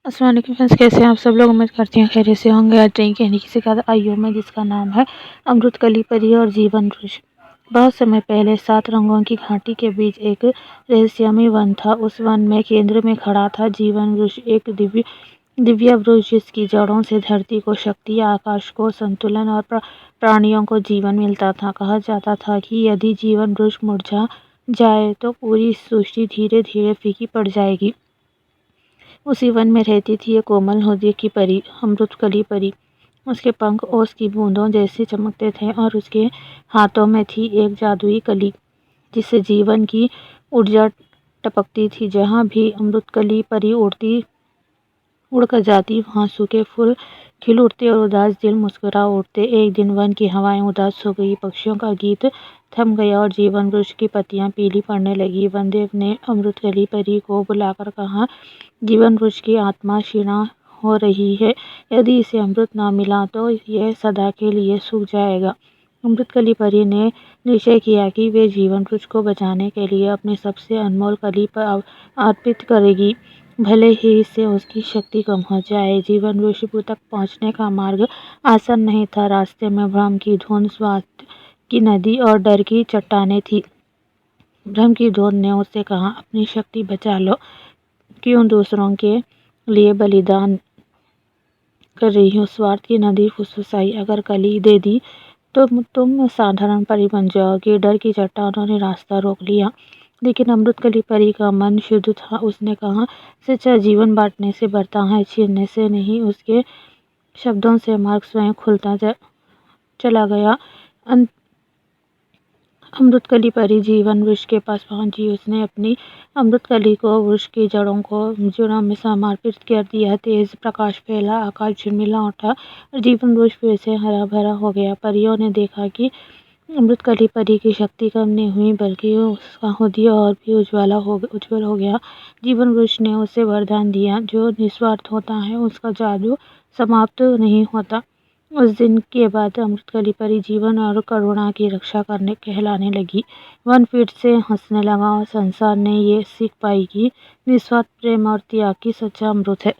अस्सलाम वालेकुम फ्रेंड्स, कैसे हैं आप सब लोग। उम्मीद करती हैं खैरियत से होंगे। आज ट्रेन की कहानी किसी का आयु में, जिसका नाम है अमृतकली परी और जीवन वृक्ष। बहुत समय पहले 7 रंगों की घाटी के बीच एक रहस्यमय वन था। उस वन में केंद्र में खड़ा था जीवन वृक्ष, एक दिव्य वृक्ष जिसकी जड़ों से धरती को शक्ति, आकाश को संतुलन और प्राणियों को जीवन मिलता था। कहा जाता था कि यदि जीवन वृक्ष मुरझा जाए तो पूरी सृष्टि धीरे धीरे फीकी पड़ जाएगी। उसी वन में रहती थी एक कोमल हृदय की परी, अमृतकली परी। उसके पंख ओस की बूंदों जैसे चमकते थे और उसके हाथों में थी एक जादुई कली, जिससे जीवन की ऊर्जा टपकती थी। जहाँ भी अमृतकली परी उड़कर जाती, वहाँ सूखे फूल खिल उठते और उदास दिल मुस्कुरा उठते। एक दिन वन की हवाएं उदास हो गई, पक्षियों का गीत थम गया और जीवन वृक्ष की पत्तियां पीली पड़ने लगी। वनदेव ने अमृतकली परी को बुलाकर कहा, जीवन वृक्ष की आत्मा क्षीण हो रही है। यदि इसे अमृत न मिला तो यह सदा के लिए सूख जाएगा। अमृतकली परी ने निश्चय किया कि वे जीवन वृक्ष को बचाने के लिए अपनी सबसे अनमोल कली पर अर्पित करेगी, भले ही इससे उसकी शक्ति कम हो जाए। जीवन वृक्ष तक पहुंचने का मार्ग आसान नहीं था। रास्ते में भ्रम की धुंध, स्वार्थ की नदी और डर की चट्टानें थी। भ्रम की धुंध ने उससे कहा, अपनी शक्ति बचा लो, क्यों दूसरों के लिए बलिदान कर रही हो। स्वार्थ की नदी फुसफुसाई, अगर कली दे दी तो तुम साधारण परी बन जाओगी। डर की चट्टानों ने रास्ता रोक लिया, लेकिन अमृतकली परी का मन शुद्ध था। उसने कहा, सच्चा जीवन बांटने से बढ़ता है, छीनने से नहीं। उसके शब्दों से मार्ग स्वयं खुलता चला गया। अमृतकली परी जीवन वृक्ष के पास पहुंची। उसने अपनी अमृतकली को वृक्ष की जड़ों में समर्पित कर दिया। तेज प्रकाश फैला, आकाश झिलमिला उठा और जीवन वृक्ष फिर से हरा भरा हो गया। परियों ने देखा कि अमृतकली परी की शक्ति कम नहीं हुई, बल्कि उसका हृदय और भी उज्ज्वल हो गया। जीवन वृक्ष ने उसे वरदान दिया, जो निस्वार्थ होता है उसका जादू समाप्त नहीं होता। उस दिन के बाद अमृतकली परी जीवन और करुणा की रक्षा करने कहलाने लगी। वन फिर से हंसने लगा और संसार ने ये सीख पाई कि निस्वार्थ प्रेम और त्याग की सच्चा अमृत है।